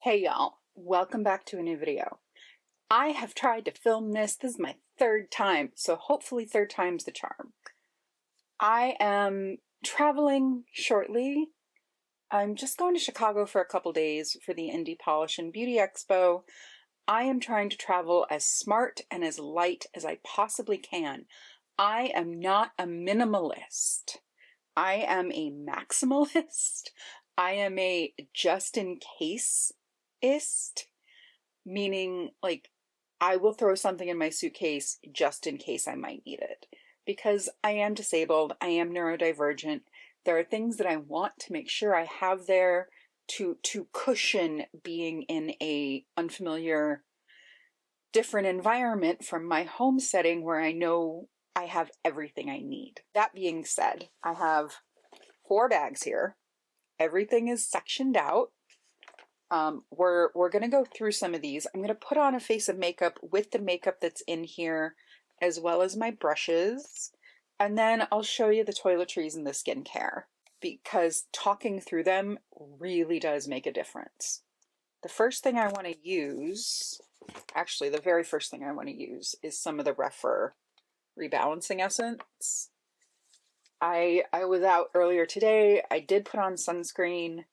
Hey y'all, welcome back to a new video. I have tried to film this. This is my third time, so hopefully third time's the charm. I am traveling shortly. I'm just going to Chicago for a couple days for the Indie Polish and Beauty Expo. I am trying to travel as smart and as light as I possibly can. I am not a minimalist. I am a maximalist. I am a just-in-case-ist, meaning like I will throw something in my suitcase just in case I might need it. Because I am disabled, I am neurodivergent. There are things that I want to make sure I have there to cushion being in a unfamiliar, different environment from my home setting where I know I have everything I need. That being said, I have 4 bags here. Everything is sectioned out. We're gonna go through some of these. I'm gonna put on a face of makeup with the makeup that's in here, as well as my brushes. And then I'll show you the toiletries and the skincare, because talking through them really does make a difference. The first thing I want to use, actually the very first thing I want to use, is some of the Rebalancing Essence. I was out earlier today. I did put on sunscreen,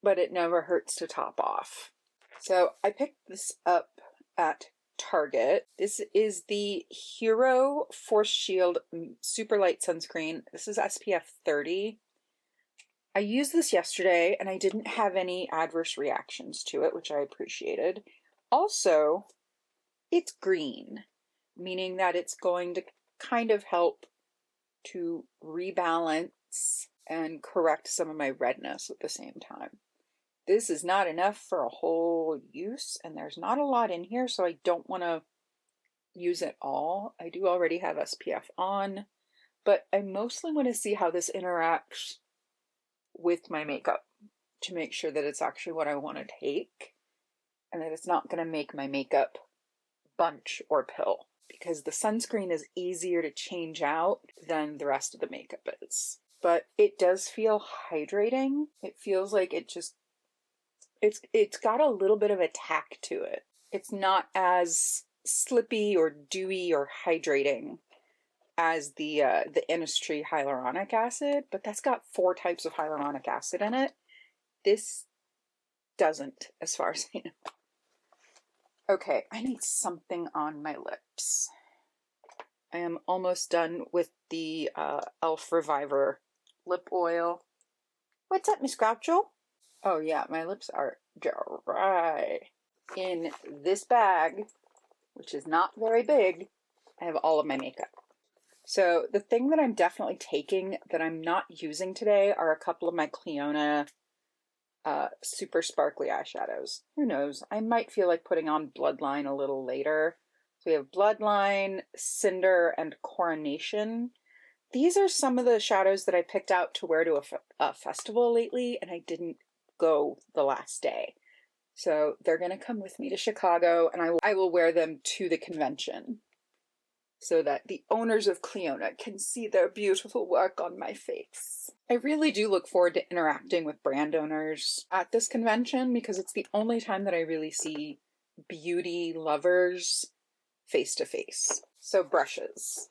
but it never hurts to top off. So I picked this up at Target. This is the Hero Force Shield Super Light Sunscreen. This is SPF 30. I used this yesterday and I didn't have any adverse reactions to it, which I appreciated. Also, it's green, meaning that it's going to kind of help to rebalance and correct some of my redness at the same time. This is not enough for a whole use, and there's not a lot in here, so I don't want to use it all. I do already have SPF on, but I mostly want to see how this interacts with my makeup to make sure that it's actually what I want to take and that it's not going to make my makeup bunch or pill, because the sunscreen is easier to change out than the rest of the makeup is. But it does feel hydrating. It feels like it's got a little bit of a tack to it. It's not as slippy or dewy or hydrating as the Innisfree hyaluronic acid, but that's got 4 types of hyaluronic acid in it. This doesn't, as far as I know. Okay, I need something on my lips. I am almost done with the e.l.f. Reviver lip oil. What's up, Miss Groucho? Oh yeah, my lips are dry. In this bag, which is not very big, I have all of my makeup. So the thing that I'm definitely taking that I'm not using today are a couple of my Clionadh super sparkly eyeshadows. Who knows? I might feel like putting on Bloodline a little later. So we have Bloodline, Cinder, and Coronation. These are some of the shadows that I picked out to wear to a festival lately, and I didn't go the last day. So they're going to come with me to Chicago, and I will wear them to the convention so that the owners of Clionadh can see their beautiful work on my face. I really do look forward to interacting with brand owners at this convention, because it's the only time that I really see beauty lovers face to face. So brushes.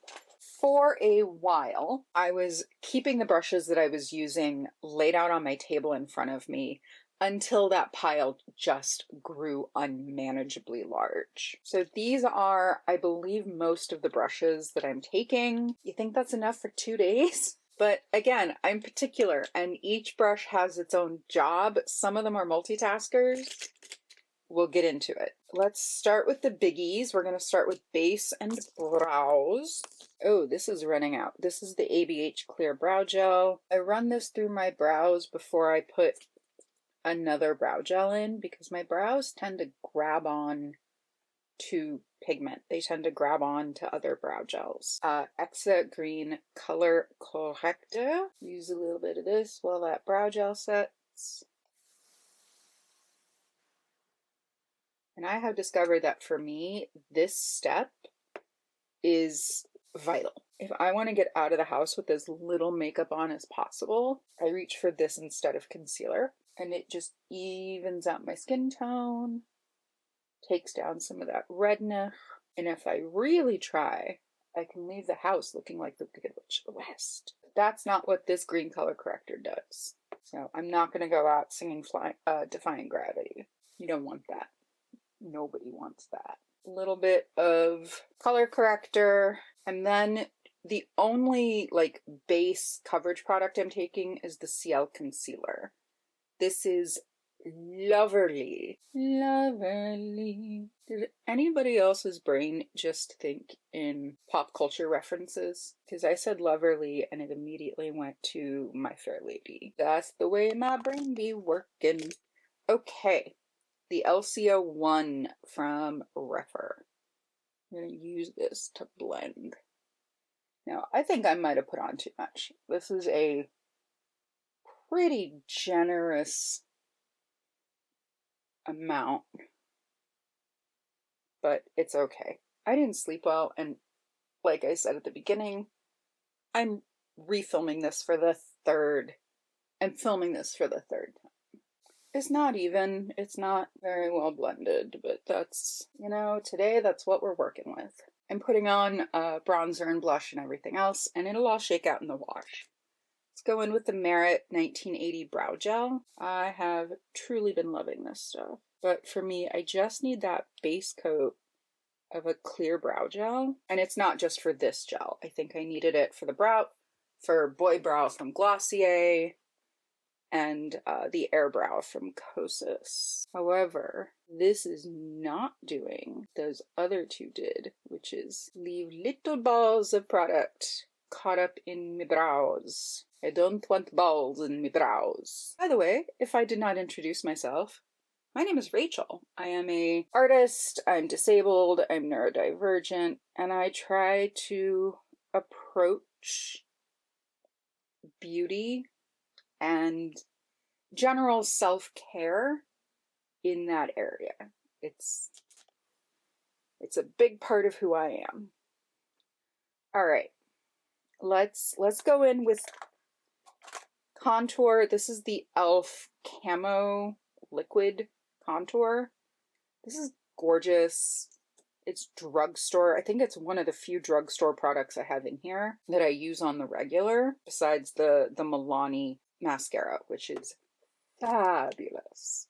For a while, I was keeping the brushes that I was using laid out on my table in front of me until that pile just grew unmanageably large. So these are, I believe, most of the brushes that I'm taking. You think that's enough for 2 days? But again, I'm particular, and each brush has its own job. Some of them are multitaskers. We'll get into it. Let's start with the biggies. We're going to start with base and brows. Oh, this is running out. This is the ABH Clear Brow Gel. I run this through my brows before I put another brow gel in, because my brows tend to grab on to pigment. They tend to grab on to other brow gels. Exa Green Color Corrector. Use a little bit of this while that brow gel sets. And I have discovered that for me, this step is vital. If I want to get out of the house with as little makeup on as possible, I reach for this instead of concealer. And it just evens out my skin tone, takes down some of that redness. And if I really try, I can leave the house looking like the Wicked Witch of the West. That's not what this green color corrector does. So I'm not going to go out singing Defying Gravity. You don't want that. Nobody wants that. A little bit of color corrector, and then the only like base coverage product I'm taking is the CL concealer. This is lovely. Lovely. Did anybody else's brain just think in pop culture references? Because I said Loverly and it immediately went to My Fair Lady. That's the way my brain be working. Okay. The LCO1 from Refer. I'm going to use this to blend. Now, I think I might have put on too much. This is a pretty generous amount, but it's okay. I didn't sleep well, and like I said at the beginning, I'm refilming this for the third. I'm filming this for the third time. It's not even, it's not very well blended, but that's, you know, today that's what we're working with. I'm putting on bronzer and blush and everything else, and it'll all shake out in the wash. Let's go in with the Merit 1980 Brow Gel. I have truly been loving this stuff. But for me, I just need that base coat of a clear brow gel. And it's not just for this gel. I think I needed it for the brow, for Boy Brow from Glossier, and the Air Brow from Kosas. However, this is not doing those other two did, which is leave little balls of product caught up in my brows. I don't want balls in my brows. By the way, if I did not introduce myself, my name is Rachel. I am an artist, I'm disabled, I'm neurodivergent, and I try to approach beauty and general self-care in that area. It's a big part of who I am. All right. Let's go in with contour. This is the e.l.f. Camo Liquid Contour. This is gorgeous. It's drugstore. I think it's one of the few drugstore products I have in here that I use on the regular, besides the Milani mascara, which is fabulous.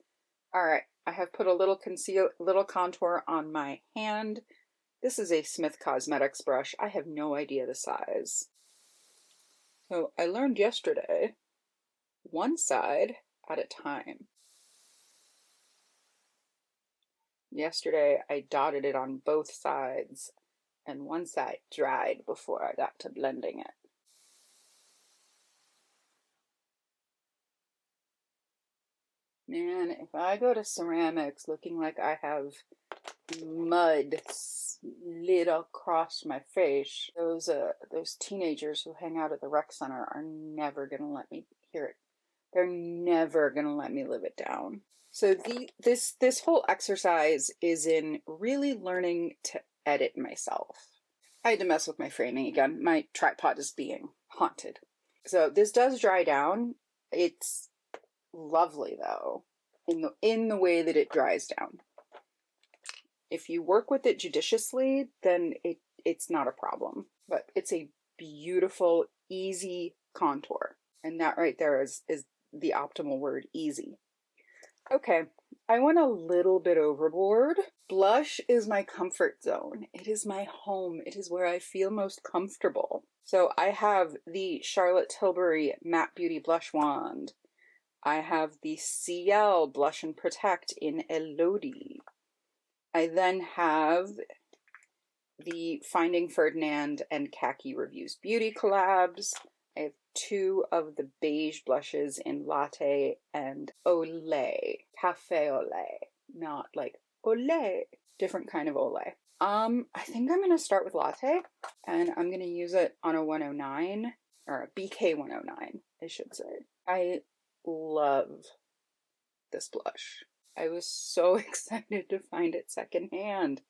All right, I have put a little contour on my hand. This is a Smith Cosmetics brush. I have no idea the size. So I learned yesterday, one side at a time. Yesterday I dotted it on both sides, and one side dried before I got to blending it. Man, if I go to ceramics looking like I have mud slid across my face, those teenagers who hang out at the rec center are never gonna let me hear it. They're never gonna let me live it down. So this whole exercise is in really learning to edit myself. I had to mess with my framing again. My tripod is being haunted. So this does dry down. It's lovely though, in the way that it dries down. If you work with it judiciously, then it's not a problem. But it's a beautiful, easy contour. And that right there is the optimal word, easy. Okay, I went a little bit overboard. Blush is my comfort zone. It is my home. It is where I feel most comfortable. So I have the Charlotte Tilbury Matte Beauty Blush Wand. I have the CL Blush and Protect in Elodie. I then have the Finding Ferdinand and Khaki Reviews Beauty collabs. I have two of the beige blushes in Latte and Olay. Cafe Olay. Not like Olay. Different kind of Olay. I think I'm going to start with Latte, and I'm going to use it on a 109, or a BK 109, I should say. I love this blush. I was so excited to find it secondhand.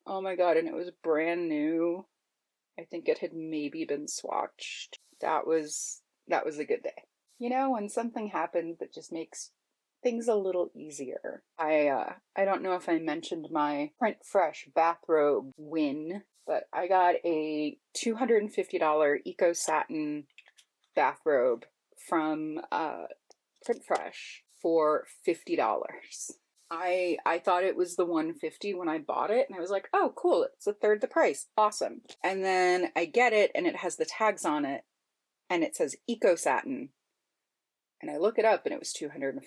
Oh my god, and it was brand new. I think it had maybe been swatched. That was a good day. You know, when something happens that just makes things a little easier. I don't know if I mentioned my Print Fresh bathrobe win, but I got a $250 Eco Satin bathrobe from Print Fresh for $50. I thought it was the $150 when I bought it, and I was like, oh cool, it's a third the price. Awesome. And then I get it and it has the tags on it and it says Eco Satin. And I look it up and it was $250.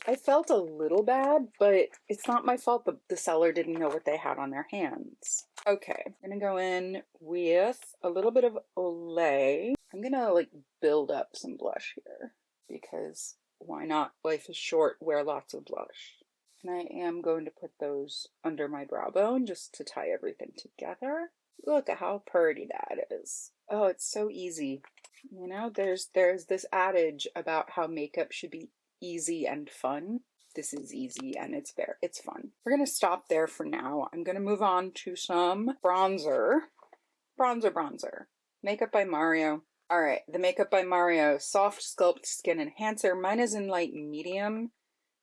I felt a little bad, but it's not my fault the seller didn't know what they had on their hands. Okay, I'm gonna go in with a little bit of Olay. I'm gonna like build up some blush here because why not? Life is short, wear lots of blush. And I am going to put those under my brow bone just to tie everything together. Look at how pretty that is. Oh, it's so easy. You know, there's this adage about how makeup should be easy and fun. This is easy and it's fun. We're gonna stop there for now. I'm gonna move on to some bronzer. Bronzer. Makeup by Mario. All right, the Makeup by Mario Soft Sculpt Skin Enhancer. Mine is in light medium.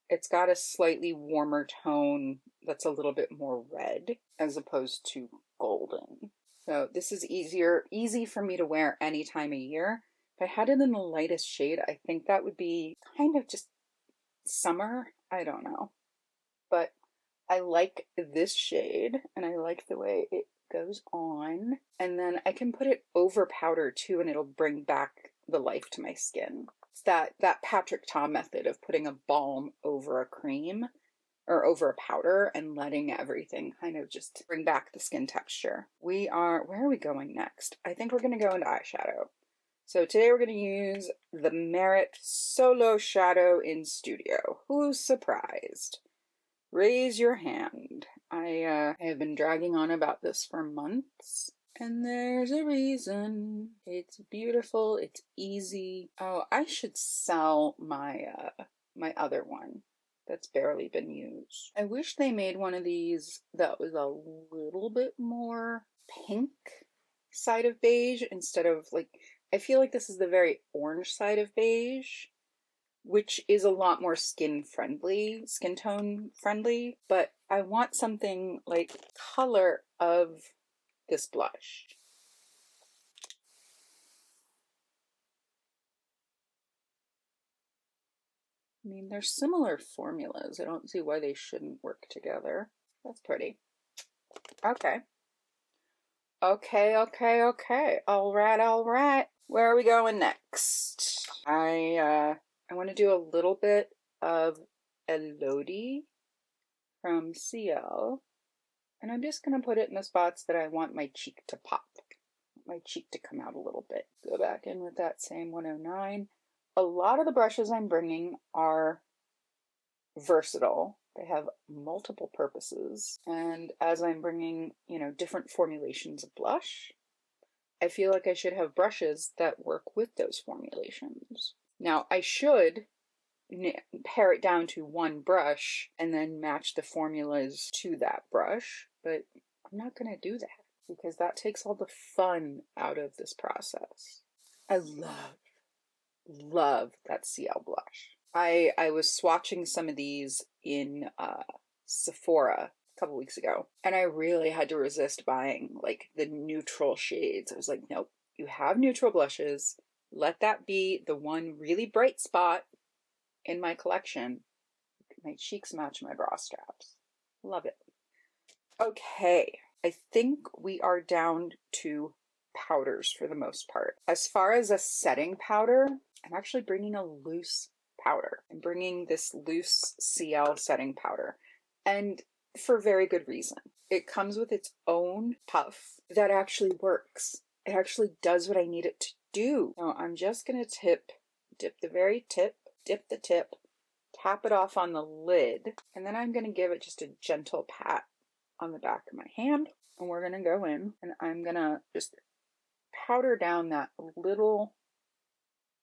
It's got a slightly warmer tone that's a little bit more red as opposed to golden. So this is easy for me to wear any time of year. If I had it in the lightest shade, I think that would be kind of just summer. I don't know. But I like this shade and I like the way it goes on. And then I can put it over powder too and it'll bring back the life to my skin. It's that Patrick Ta method of putting a balm over a cream or over a powder and letting everything kind of just bring back the skin texture. Where are we going next? I think we're going to go into eyeshadow. So today we're going to use the Merit Solo Shadow in Studio. Who's surprised? Raise your hand. I have been dragging on about this for months. And there's a reason. It's beautiful. It's easy. Oh, I should sell my my other one that's barely been used. I wish they made one of these that was a little bit more pink side of beige instead of like, I feel like this is the very orange side of beige, which is a lot more skin tone friendly, but I want something like color of this blush. I mean, they're similar formulas. I don't see why they shouldn't work together. That's pretty. Okay. Okay. All right. Where are we going next? I want to do a little bit of Elodie from CL. And I'm just going to put it in the spots that I want my cheek to pop. My cheek to come out a little bit. Go back in with that same 109. A lot of the brushes I'm bringing are versatile. They have multiple purposes. And as I'm bringing, different formulations of blush, I feel like I should have brushes that work with those formulations. Now, I should pare it down to one brush and then match the formulas to that brush, but I'm not going to do that because that takes all the fun out of this process. I love that CL blush. I was swatching some of these in Sephora a couple weeks ago, and I really had to resist buying like the neutral shades. I was like, nope, you have neutral blushes. Let that be the one really bright spot in my collection. My cheeks match my bra straps. Love it. Okay, I think we are down to powders for the most part. As far as a setting powder, I'm actually bringing a loose powder. I'm bringing this loose CL setting powder, and for very good reason. It comes with its own puff that actually works. It actually does what I need it to do. So I'm just going to dip the tip, tap it off on the lid, and then I'm going to give it just a gentle pat on the back of my hand. And we're going to go in and I'm going to just powder down that little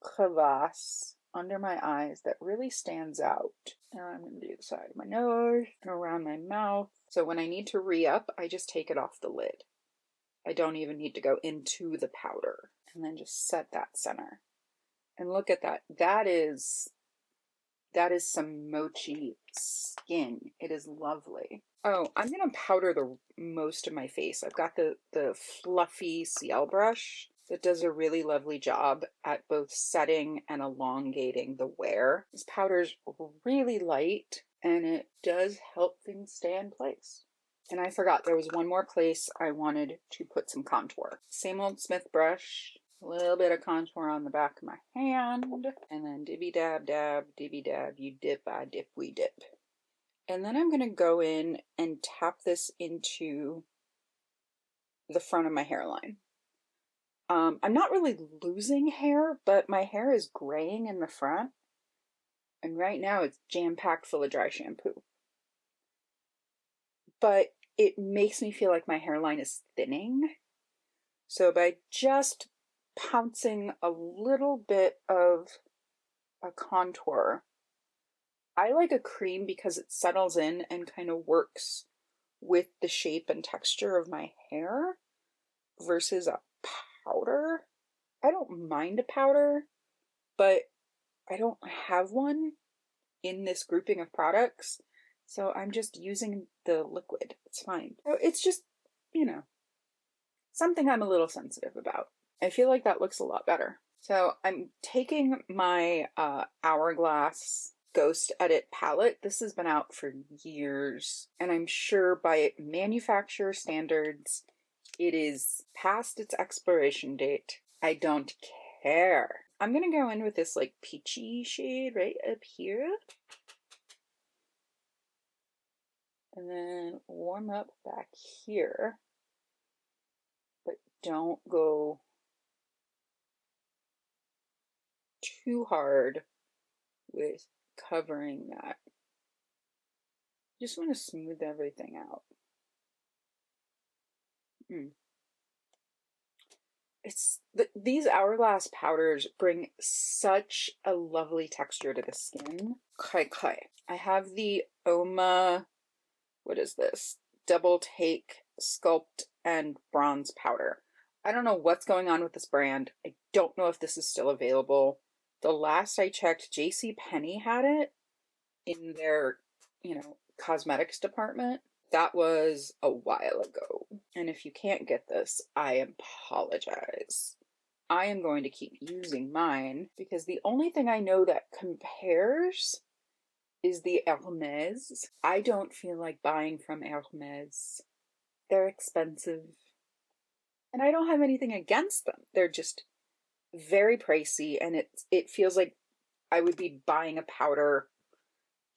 crevasse under my eyes that really stands out. And I'm going to do the side of my nose and around my mouth. So when I need to re-up, I just take it off the lid. I don't even need to go into the powder. And then just set that center. And look at that. That is That is some mochi skin. It is lovely. Oh, I'm going to powder the most of my face. I've got the fluffy CL brush that does a really lovely job at both setting and elongating the wear. This powder's really light and it does help things stay in place. And I forgot there was one more place I wanted to put some contour. Same old Smith brush, a little bit of contour on the back of my hand, and then dibby dab dab, dibby dab, you dip, I dip, we dip. And then I'm going to go in and tap this into the front of my hairline. I'm not really losing hair, but my hair is graying in the front. And right now it's jam-packed full of dry shampoo. But it makes me feel like my hairline is thinning. So by just pouncing a little bit of a contour, I like a cream because it settles in and kind of works with the shape and texture of my hair versus a powder. I don't mind a powder, but I don't have one in this grouping of products, so I'm just using the liquid. It's fine. So it's just, something I'm a little sensitive about. I feel like that looks a lot better. So I'm taking my Hourglass Ghost Edit palette. This has been out for years, and I'm sure by manufacturer standards, it is past its expiration date. I don't care. I'm gonna go in with this like peachy shade right up here. And then warm up back here. But don't go too hard with covering that. Just want to smooth everything out. These Hourglass powders bring such a lovely texture to the skin. Okay. I have the Oma, what is this? Double Take Sculpt and Bronze Powder. I don't know what's going on with this brand. I don't know if this is still available. The last I checked, JCPenney had it in their, cosmetics department. That was a while ago. And if you can't get this, I apologize. I am going to keep using mine because the only thing I know that compares is the Hermes. I don't feel like buying from Hermes. They're expensive. And I don't have anything against them. They're just very pricey, and it feels like I would be buying a powder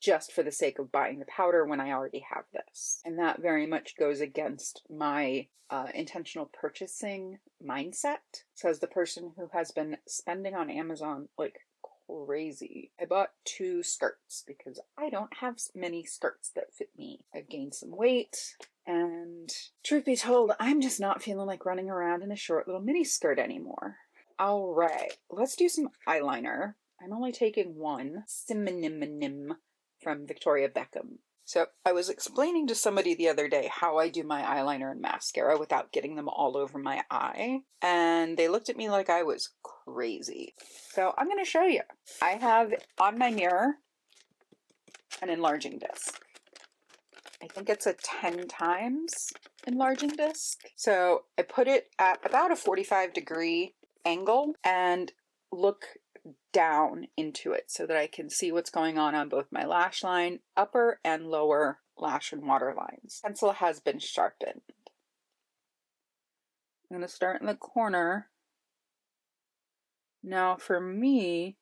just for the sake of buying the powder when I already have this. And that very much goes against my intentional purchasing mindset, says the person who has been spending on Amazon like crazy. I bought 2 skirts because I don't have many skirts that fit me. I've gained some weight, and truth be told, I'm just not feeling like running around in a short little mini skirt anymore. All right, let's do some eyeliner. I'm only taking one. Simonim from Victoria Beckham. So I was explaining to somebody the other day how I do my eyeliner and mascara without getting them all over my eye, and they looked at me like I was crazy. So I'm going to show you. I have on my mirror an enlarging disc. I think it's a 10 times enlarging disc. So I put it at about a 45-degree angle and look down into it so that I can see what's going on both my lash line, upper and lower lash and water lines. Pencil has been sharpened. I'm going to start in the corner. Now for me,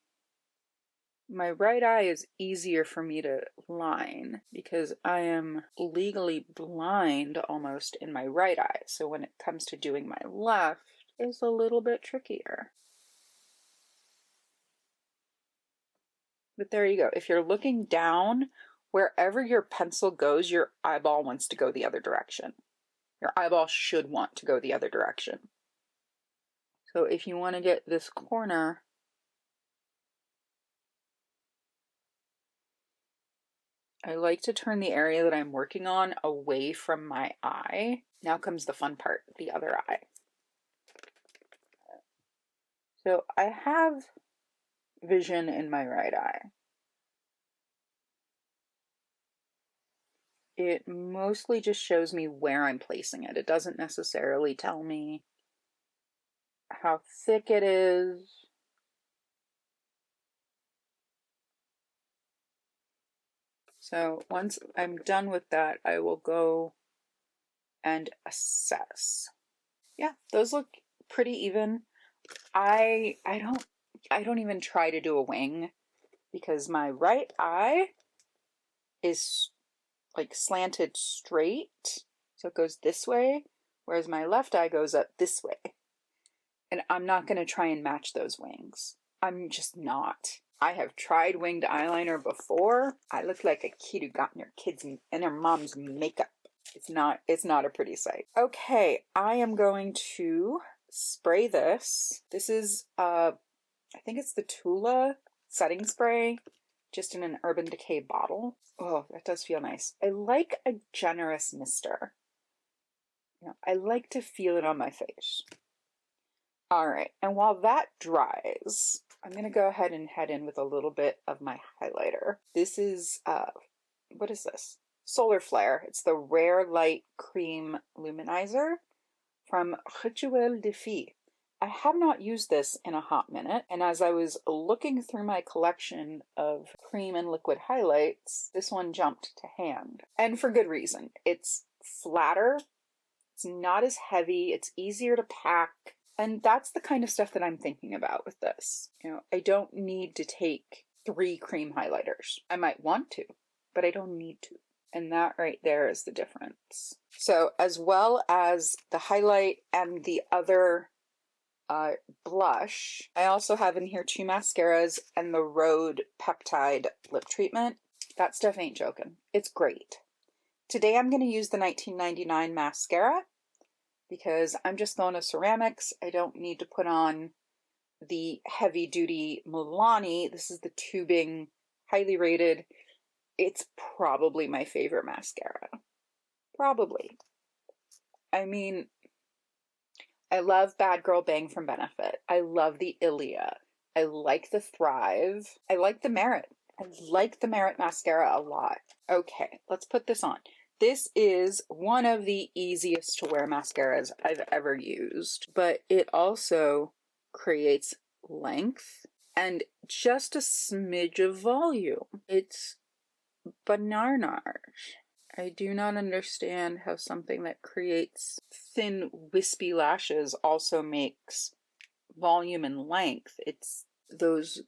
my right eye is easier for me to line because I am legally blind almost in my right eye. So when it comes to doing my left, it's a little bit trickier. But there you go. If you're looking down, wherever your pencil goes, your eyeball wants to go the other direction. Your eyeball should want to go the other direction. So if you want to get this corner, I like to turn the area that I'm working on away from my eye. Now comes the fun part, the other eye. So I have vision in my right eye. it mostly just shows me where I'm placing it. It doesn't necessarily tell me how thick it is. So once I'm done with that, I will go and assess. Yeah, those look pretty even. I don't even try to do a wing because my right eye is like slanted straight, so it goes this way, whereas my left eye goes up this way. And I'm not going to try and match those wings. I'm just not. I have tried winged eyeliner before. I look like a kid who got in her kids and her mom's makeup. It's not a pretty sight. Okay, I am going to spray this. This is I think it's the Tula setting spray, just in an Urban Decay bottle. Oh, that does feel nice. I like a generous mister. You know, I like to feel it on my face. All right, and while that dries, I'm going to go ahead and head in with a little bit of my highlighter. This is, what is this? Solar Flare. It's the Rare Light Cream Luminizer from Rituel de Fille. I have not used this in a hot minute, and as I was looking through my collection of cream and liquid highlights, this one jumped to hand. And for good reason. It's flatter, it's not as heavy, it's easier to pack, and that's the kind of stuff that I'm thinking about with this. You know, I don't need to take 3 cream highlighters. I might want to, but I don't need to. And that right there is the difference. So as well as the highlight and the other blush, I also have in here 2 mascaras and the Rhode Peptide Lip Treatment. That stuff ain't joking. It's great. Today I'm going to use the 1999 mascara because I'm just going to ceramics. I don't need to put on the heavy duty Milani. This is the tubing, highly rated. It's probably my favorite mascara. Probably. I mean, I love Bad Girl Bang from Benefit. I love the Ilia. I like the Thrive. I like the Merit. I like the Merit mascara a lot. Okay, let's put this on. This is one of the easiest to wear mascaras I've ever used, but it also creates length and just a smidge of volume. It's banarnage. I do not understand how something that creates thin, wispy lashes also makes volume and length. It's those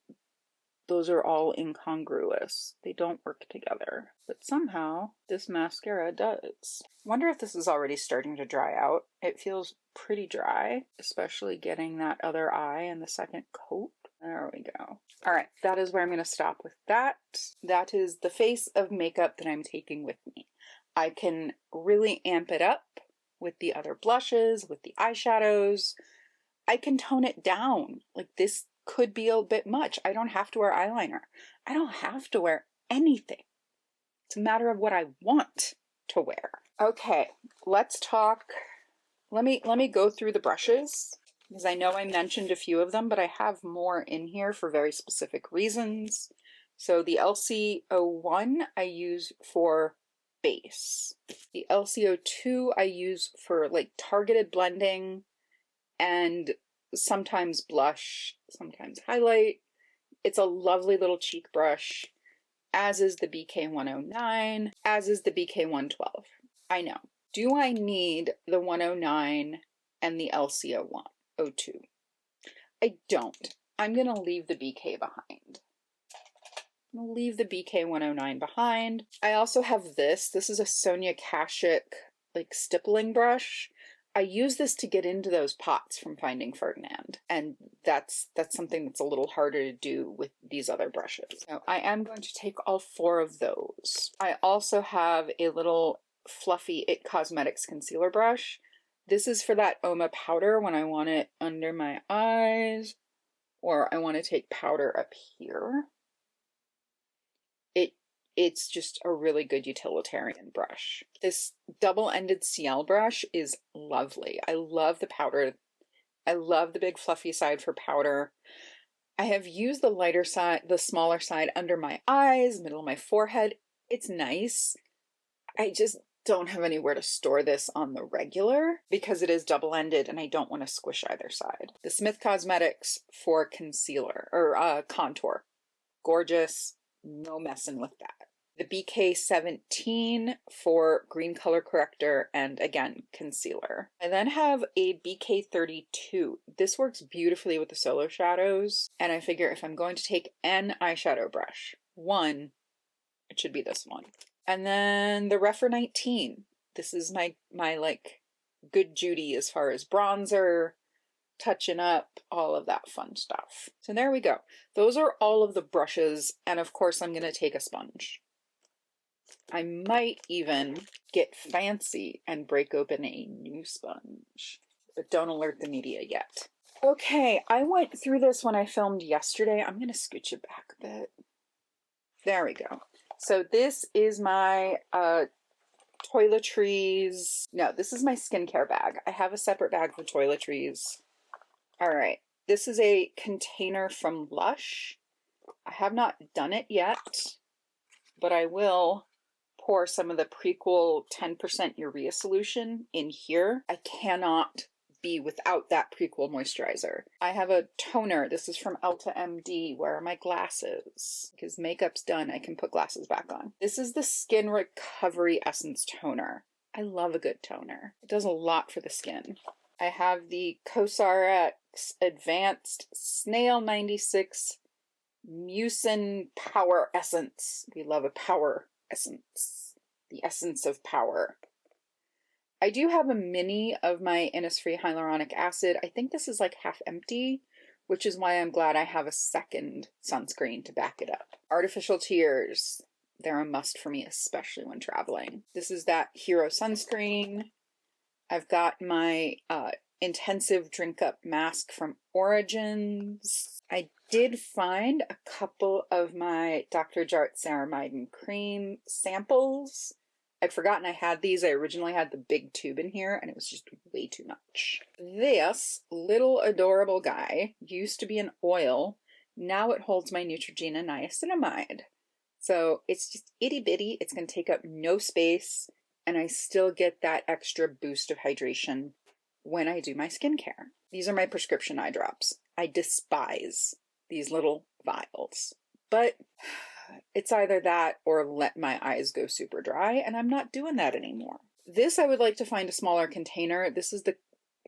are all incongruous. They don't work together. But somehow this mascara does. Wonder if this is already starting to dry out. It feels pretty dry, especially getting that other eye in the second coat. There we go. All right, that is where I'm going to stop with that. That is the face of makeup that I'm taking with me. I can really amp it up with the other blushes, with the eyeshadows. I can tone it down. Like, this could be a bit much. I don't have to wear eyeliner. I don't have to wear anything. It's a matter of what I want to wear. Okay, let's talk. Let me go through the brushes, because I know I mentioned a few of them, but I have more in here for very specific reasons. So the LC01 I use for base. The LC02 I use for like targeted blending and sometimes blush, sometimes highlight. It's a lovely little cheek brush, as is the BK109, as is the BK112. I know. Do I need the 109 and the LC01? I don't. I'm going to leave the BK behind. I'm going to leave the BK109 behind. I also have this. This is a Sonia Kashuk like stippling brush. I use this to get into those pots from Finding Ferdinand, and that's something that's a little harder to do with these other brushes. So I am going to take all 4 of those. I also have a little fluffy It Cosmetics concealer brush. This is for that Oma powder when I want it under my eyes, or I want to take powder up here. It's just a really good utilitarian brush. This double-ended CL brush is lovely. I love the powder. I love the big fluffy side for powder. I have used the lighter side, the smaller side under my eyes, middle of my forehead. It's nice. I just don't have anywhere to store this on the regular because it is double-ended and I don't want to squish either side. The Smith Cosmetics for concealer or contour. Gorgeous, no messing with that. The BK17 for green color corrector and again, concealer. I then have a BK32. This works beautifully with the solo shadows. And I figure if I'm going to take an eyeshadow brush, one, it should be this one. And then the Refer 19. This is my like good Judy as far as bronzer, touching up, all of that fun stuff. So there we go. Those are all of the brushes. And of course I'm going to take a sponge. I might even get fancy and break open a new sponge, but don't alert the media yet. Okay, I went through this when I filmed yesterday. I'm going to scooch it back a bit. There we go. So this is my toiletries. No, this is my skincare bag. I have a separate bag for toiletries. All right, this is a container from Lush. I have not done it yet, but I will pour some of the Prequel 10% urea solution in here. I cannot be without that Prequel moisturizer. I have a toner. This is from Ulta MD. Where are my glasses? Because makeup's done, I can put glasses back on. This is the Skin Recovery Essence Toner. I love a good toner. It does a lot for the skin. I have the COSRX Advanced Snail 96 Mucin Power Essence. We love a power essence. The essence of power. I do have a mini of my Innisfree hyaluronic acid. I think this is like half empty, which is why I'm glad I have a second sunscreen to back it up. Artificial tears. They're a must for me, especially when traveling. This is that Hero sunscreen. I've got my intensive drink up mask from Origins. I did find a couple of my Dr. Jart Ceramide and Cream samples. I'd forgotten I had these. I originally had the big tube in here and it was just way too much. This little adorable guy used to be an oil. Now it holds my Neutrogena niacinamide. So it's just itty bitty. It's going to take up no space and I still get that extra boost of hydration when I do my skincare. These are my prescription eye drops. I despise these little vials, but it's either that or let my eyes go super dry, and I'm not doing that anymore. This I would like to find a smaller container. This is the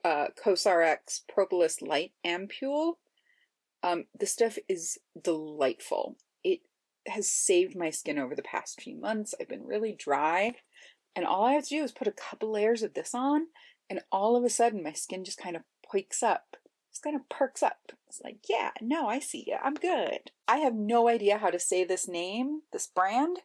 COSRX Propolis Light Ampule. This stuff is delightful. It has saved my skin over the past few months. I've been really dry, and all I have to do is put a couple layers of this on, and all of a sudden my skin just kind of poiks up. Just kind of perks up. It's like, yeah, no, I see ya. I'm good. I have no idea how to say this name, this brand.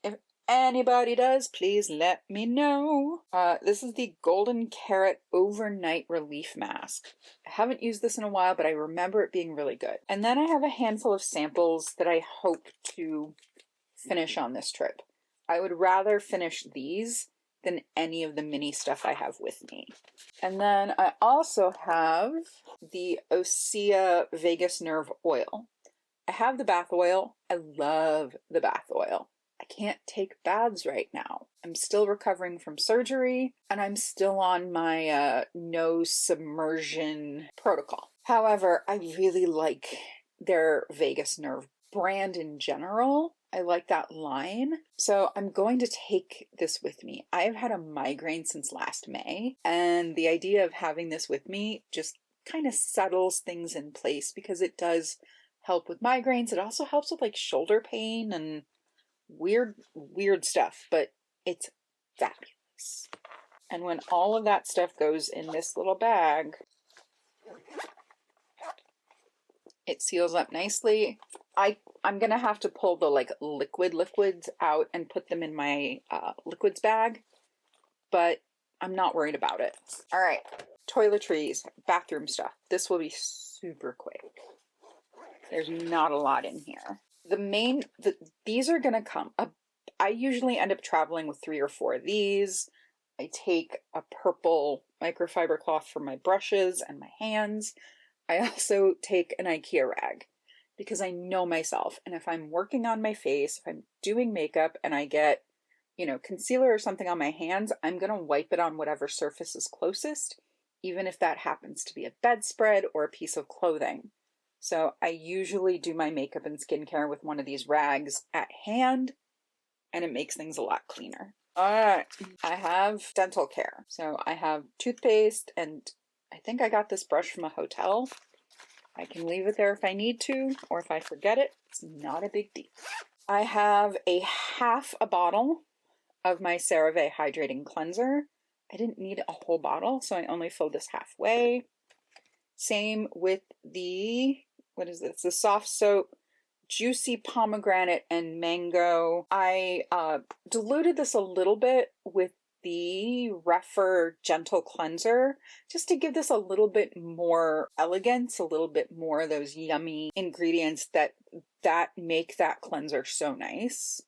If anybody does, please let me know. This is the Golden Carrot Overnight Relief Mask. I haven't used this in a while, but I remember it being really good. And then I have a handful of samples that I hope to finish on this trip. I would rather finish these than any of the mini stuff I have with me. And then I also have the Osea Vagus Nerve Oil. I have the bath oil. I love the bath oil. I can't take baths right now. I'm still recovering from surgery and I'm still on my no submersion protocol. However, I really like their vagus nerve brand in general. I like that line. So I'm going to take this with me. I've had a migraine since last May, and the idea of having this with me just kind of settles things in place because it does help with migraines. It also helps with like shoulder pain and weird stuff, but it's fabulous. And when all of that stuff goes in this little bag, it seals up nicely. I'm gonna have to pull the like liquids out and put them in my liquids bag, but I'm not worried about it. All right, toiletries, bathroom stuff. This will be super quick. There's not a lot in here. These are gonna come. I usually end up traveling with 3 or 4 of these. I take a purple microfiber cloth for my brushes and my hands. I also take an IKEA rag because I know myself. And if I'm working on my face, if I'm doing makeup and I get you know, concealer or something on my hands, I'm going to wipe it on whatever surface is closest, even if that happens to be a bedspread or a piece of clothing. So I usually do my makeup and skincare with one of these rags at hand, and it makes things a lot cleaner. All right, I have dental care. So I have toothpaste, and I think I got this brush from a hotel. I can leave it there if I need to, or if I forget it, it's not a big deal. I have a half a bottle of my CeraVe Hydrating Cleanser. I didn't need a whole bottle, so I only filled this halfway. Same with the, what is this? The Soft Soap Juicy Pomegranate and Mango. I diluted this a little bit with the Refer Gentle Cleanser, just to give this a little bit more elegance, a little bit more of those yummy ingredients that make that cleanser so nice.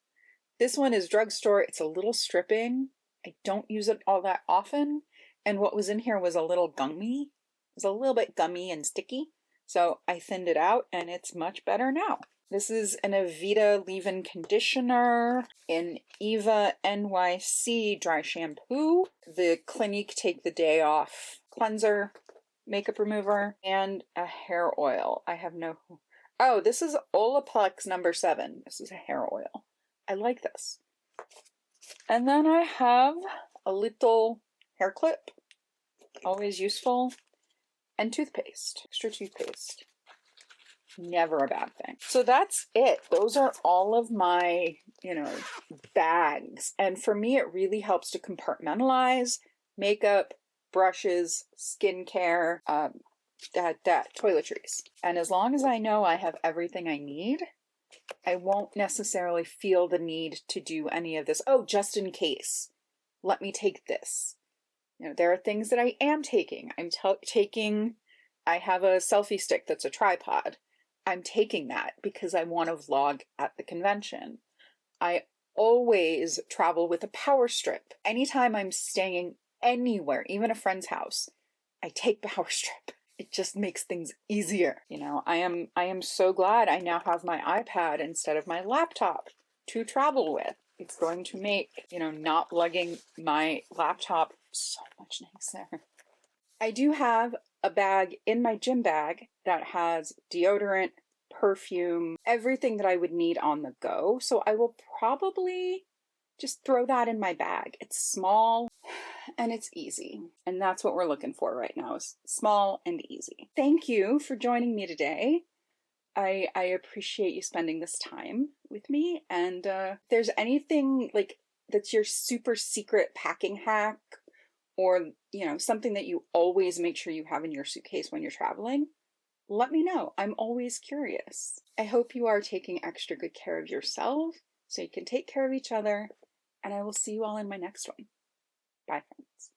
This one is drugstore. It's a little stripping. I don't use it all that often. And what was in here was a little gummy. It was a little bit gummy and sticky. So I thinned it out and it's much better now. This is an Aveda leave-in conditioner, an Eva NYC dry shampoo, the Clinique Take the Day Off cleanser, makeup remover, and a hair oil. I have no... Oh, this is Olaplex number 7. This is a hair oil. I like this. And then I have a little hair clip, always useful, and toothpaste, extra toothpaste. Never a bad thing. So that's it. Those are all of my, you know, bags. And for me, it really helps to compartmentalize makeup, brushes, skincare, toiletries. And as long as I know I have everything I need, I won't necessarily feel the need to do any of this. Oh, just in case, let me take this. You know, there are things that I am taking. I have a selfie stick that's a tripod. I'm taking that because I want to vlog at the convention. I always travel with a power strip. Anytime I'm staying anywhere, even a friend's house, I take power strip. It just makes things easier. You know, I am so glad I now have my iPad instead of my laptop to travel with. It's going to make, you know, not lugging my laptop so much nicer. I do have a bag in my gym bag that has deodorant, perfume, everything that I would need on the go. So I will probably just throw that in my bag. It's small and it's easy. And that's what we're looking for right now, is small and easy. Thank you for joining me today. I appreciate you spending this time with me. And if there's anything like that's your super secret packing hack, or, you know, something that you always make sure you have in your suitcase when you're traveling, let me know. I'm always curious. I hope you are taking extra good care of yourself so you can take care of each other, and I will see you all in my next one. Bye, friends.